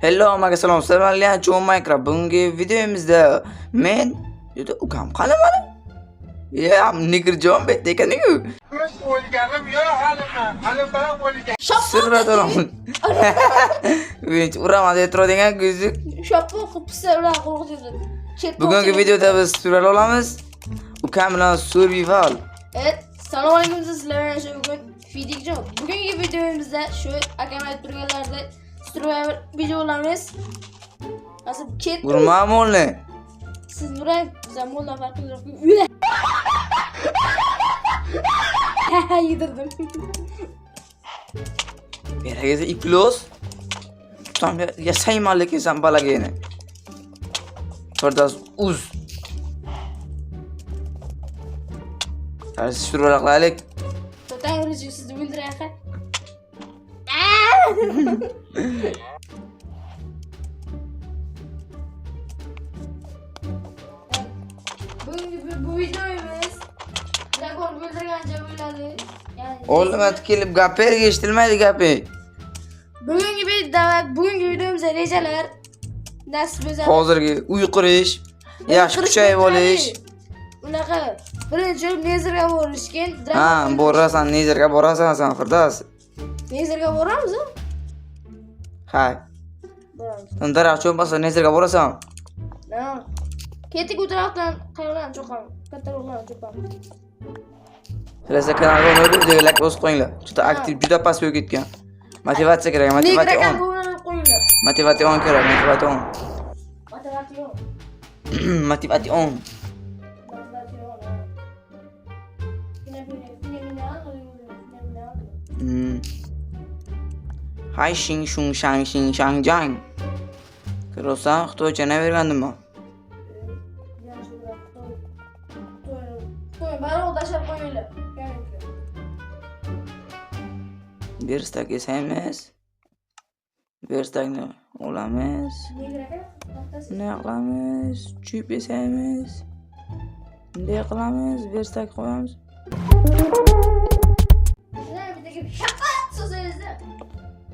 Hello, hammaga salom. Sizlarga John Minecraft. Bugungi videomizda men juda ukam qanaman? Ya, Nigirjon bet ekaniku. Sirradolam. Men uraman deb turadigan ko'zi. Shopni qilibsa ular qo'rqitdi. Bugungi videoda biz surat olamiz. Ukam bilan survival. Evet, salom alaykum sizlarga bugun Fidigjon. Bugungi videomizda shu akam aytib turganlarda survival video olamiz. Nasib ketdi. Urma molni. Siz buraya zamonla farqi yo'q. Yedirdim. Berageza iklos. Tam yasaymanlik insan balaga yana. Fardas uz. Hadi şuraya qilaylik. To'tan yurishni sizni bildirayqa. Bu videomiz rekord bildirgancha bo'ladi. Ya'ni Oldimga kelib gapirga eshitilmaydi gapi. bugungi videomizda rejalar nasib bo'lsa Hozirgi uy qurish, yaxshi kuchayib olish. unaqa birinchi nezerga borishgan. Ha, borasan, nezerga borasan sen Firdas. Nezerga boramiz? Ha. Boramiz. Daraxt cho'masa nezerga borasan. Ha. Ketik o'taraqdan qayerdan cho'qam? Kattaroqdan cho'qam. Sizlar kanalga obuna bo'lib, videoga like bosib qo'yinglar. Juda aktiv, juda past bo'lib ketgan. Motivatsiya kerak, motivatsiya on. Qo'yinglar. Motivatsiya on kerak, motivatsiya on. Motivatsiya. Motivatsiya on. Hay shing shung shang shing shang jang. Ko'rsan, Xitoycha ne bergandimmi? Bari tashlab qo'yinglar. Berstak yasaymiz. Berstakni olamiz. Ne qilamiz? Chüp yasaymiz. Bunday qilamiz, berstak qo'yamiz.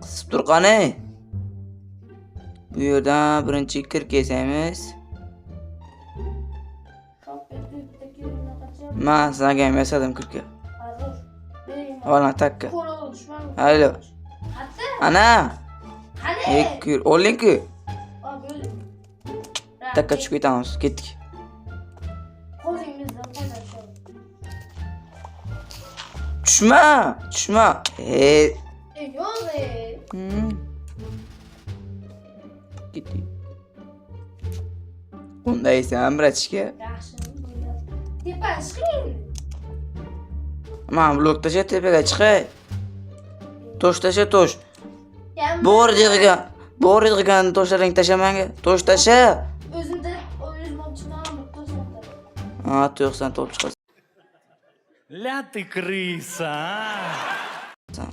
Qisib turqani. Bu yerdan birinchi kirk yasaymiz. Men sizlarga ham yasadim kirka. Ola takka. Alo. Ana. Ekkur, oling-ku. Takka tushib ketamiz, ketdik. Tushma. Ketdik. Unday esa brachka. Tepaga chiqing. Men blok tasha tepaga chiqay. Tosh tasha tosh. Bor yig'gan toshlaring tashamanga. Tosh tasha. O'zimda o'zim olib chiqaman, to'satdan. Ha, to'qsan top chiqasan. Ля ты крыса, а?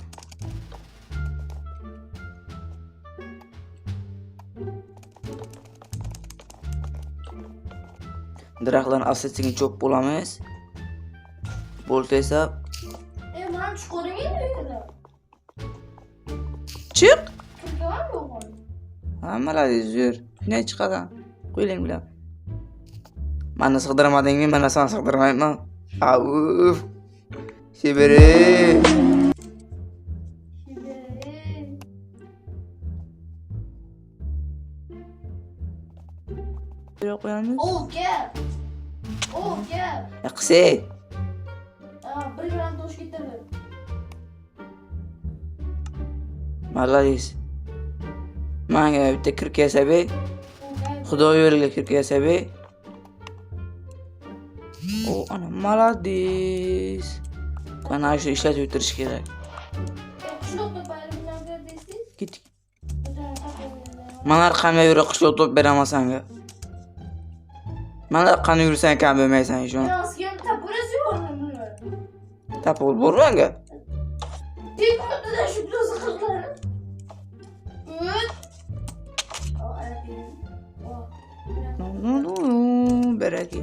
Daraxtlarni asta-sekin cho'p bo'lamiz. Bo'lsa esa Men chuquring edi. chiq. Kirgan yo'q. Hammalari zo'r. Ne chiqadan? Qo'ying bilan. Meni sig'dirmadingmi? Men seni sig'dirmayman. Avf. Shibiri. Yo'q qo'yamiz. Gel. Qisi. Bir gram tosh getirdi. Malades. Menga bitta kirk yasabi. Xudo yo'liga kirk yasabi. O, ana malades. Qana shu ishlatib o'tirish kerak. Qishloqda bayramlarga deysiz? Ketdik. Mana qanday yurib qishloq top beraman senga. Mana qanday yursan kam bo'lmaysan shu. Yo'q, tapurasi yo'qmi? Tapol bormanga. Tekmada shu biroz qilgan. Beraki.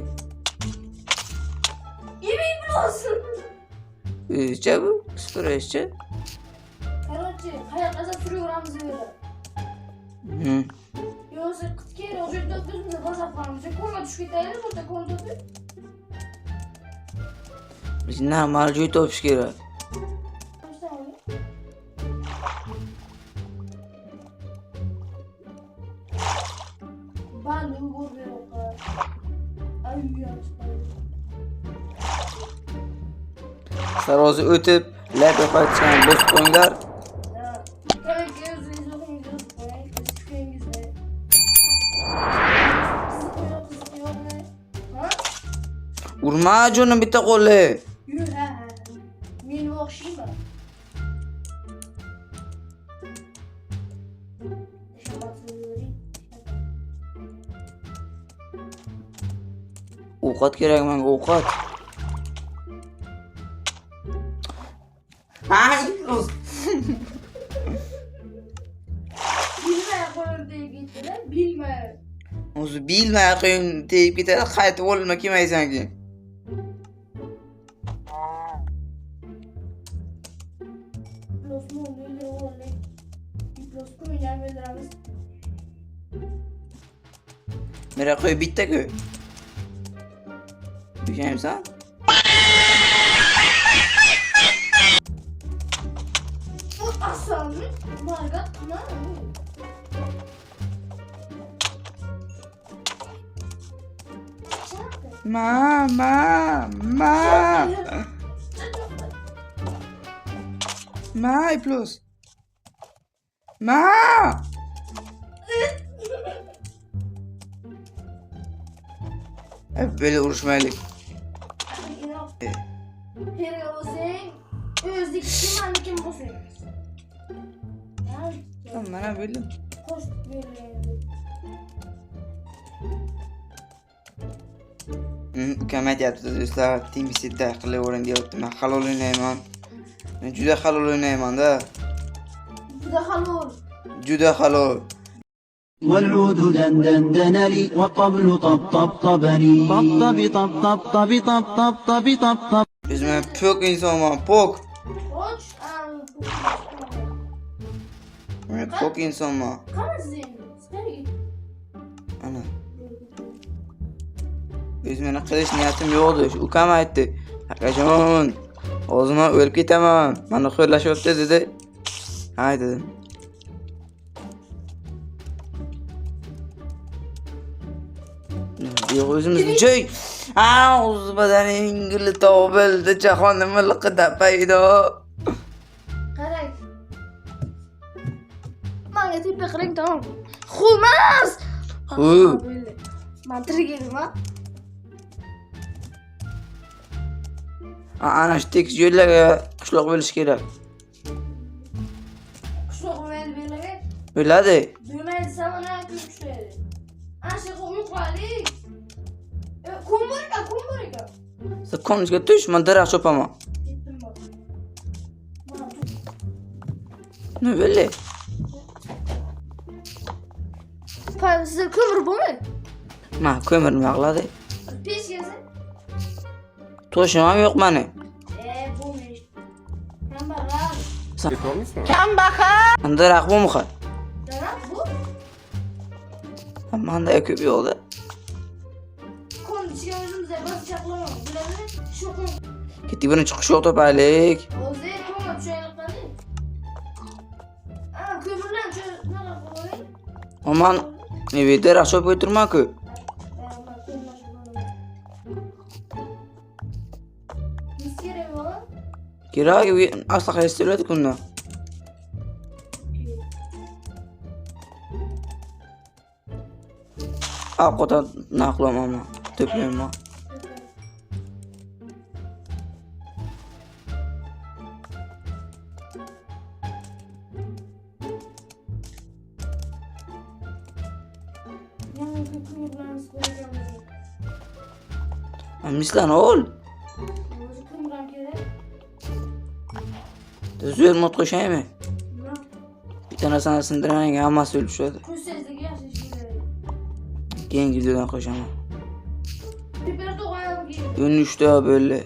Yemin biroz. Bu süreçte. Короче, hayat asal sürüyoruz böyle. Hı. Yoksa kıt kere o yüzden düzgün basap kalmış. Korna düşük gidelim orada korna düz. Biz normal joy topish kerak. Ben de bu bir o. Ay ya. Sarozi o'tib, lab yapayotgan bosib qo'yinglar. Tabii ki özünüzü okuyunuz. Küçüğünüzde. Kızıkıyor ne? Ha? Urma jonim bitta qo'li. Yürü he. Meni okşayayım mı? Ovqat kerak menga, ovqat. Ay, Bilmeye koyun diye gittiler. Bilmeye. o'zi bilmay qo'ying tegib ketadi, qaytib olma kelmaysan keyin. Los mundos de vole. Los comunidades vedrames. Mera qo'y bitta-ku. Tushunayapsan? Bu aslan mı? Marga ne? Ma plus. Ma! Hep böyle uğraşmayalım. Hele o sen özlük kim anne kim bu sen? Tamam bana böyle. Hoş böyle. Hükümet yaptı dostlar. Team City'de qilaverin deyapti. Men halol o'ynayman. Men juda halol o'ynayman da. Bu da halol. Juda halol. والعود دندن لي والطبل طب طب طبني طب طب طب طب طب طب طب طب طب Özüm pok insanman, pok. Hoş. Men pok insanman. Kamazın. Skari. Ana. Özümni qilish niyatim yo'qdi. Ukam aytdi. Akajon, o'zimga o'lib ketaman. Meni qo'llashyapti dedi. Hay dedim. Yo'q, o'zimizni joy. O'z badaning guli topildi, jahon milqida paydo. Qarang. Manga tipe qiling tamam. Xumas. Xu. Mantrigelim ha. Ana shu tekis yo'llarga qishloq bo'lish kerak. Qishloq o'yinni belagi. Bo'ladi. Bilmaydi samana kuchlaydi. Asha qo'yqalik. Kumburika. Sakkomizga tush, men daraxt chopaman. Ketdim bor. Mana Ne böyle? siz ko'mir bo'lmaydi. Ma ko'mirni yog'ladi. Pech kelsa. To'shim ham yo'q meni. Bo'lmaydi. Kambag'al. Daraxt bu muha. Daraxt bu. Manda ko'p yo'qda. Konditsiya o'zimizga bas chaqlamoq. Bularni shu kun. Ketdik birinchi qishloq topaylik. O'zi ko'mir tushaylik qani. Ko'mirlar nima qo'ying? Aman, evi daraxt chopib o'tirman-ku. Kerak, asla qaysi bo'ladi kundan. Ovqat naqlaman, to'playman. Mislan ol. Zo'r mot qo'shaymi? Bitta narsani sindirgan hammasi o'lib tushadi. Keyin videodan qo'shaman. 13 ta böyle.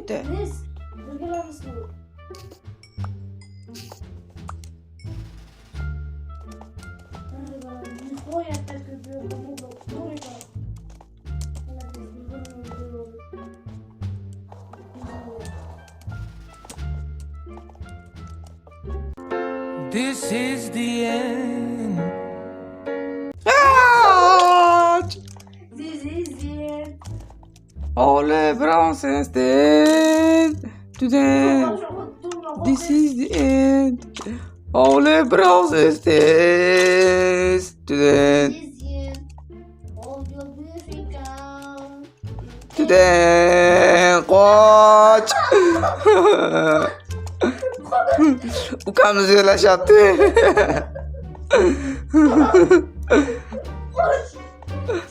qo'ydi. Biz birgalarmiz bu. Nihoyatda ko'p yo'lda to'g'ri ekan. This is the end. This is it. Ole Bronze dead. Today. This is the end. Ole Bronze dead. Today. Today. Qoch. Ukamni yig'lashyapti.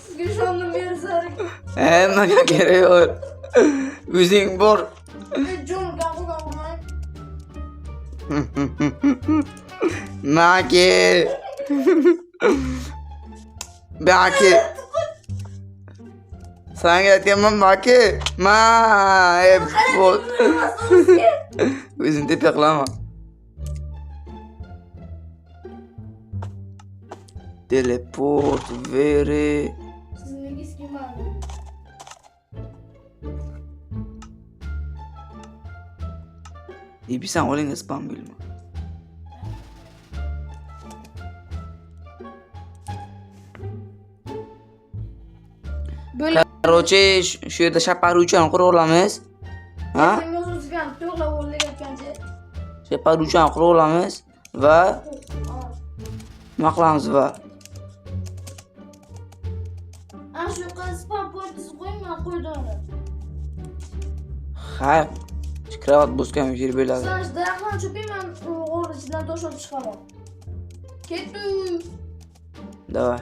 Sizga ishondim bersarik. Nimaga kerak yo'q. O'zing bor. Jon gapirmang. Maki. Maki. Senga aytganman Maki. O'zing deb yaqlama. Teleport, veri. Siznikiz kim abi? Bir sen olayım spam bilme. Böyle Короче, şu yerda shapar uchun qura olamiz. Ha? Sen o'zingizga to'g'ri o'ylab aytgancha. Shapar uchun qura olamiz va nima qilamiz va Ana shu qiz spam pointini qo'yman, qo'ydim uni. ha, kravat bosgan yer bo'ladi. Sen daraxtdan cho'payman, o'g'il ichidan tosh olib chiqaman. Ketdim. Davay.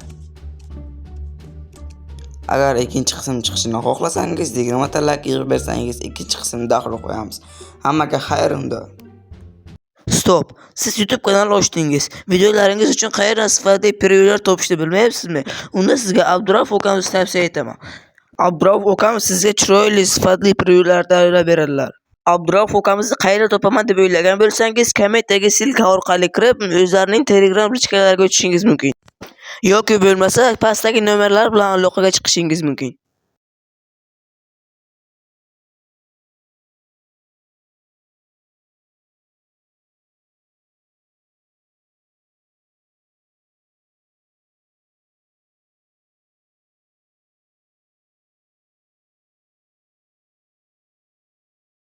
Agar ikkinchi qism chiqishini xohlasangiz, 20 ta like yig'ib bersangiz, ikkinchi qismni daxil qo'yamiz. Hammaga xayr unda. Stop. Siz YouTube kanal ochdingiz. Videolaringiz uchun qayerdan sifatli prevyular topishni bilmayapsizmi? Unda sizga Abdurauf okamizni tavsiya etaman. Abdurauf okam sizga chiroyli sifatli prevyular tayyorlab beradilar. Abdurauf okamizni qayerda topaman deb o'ylagan bo'lsangiz, kommentdagi silka orqali kirib, o'zlarining Telegram lichkalariga o'tishingiz mumkin. Yoki bo'lmasa, pastdagi nomerlar bilan aloqaga chiqishingiz mumkin.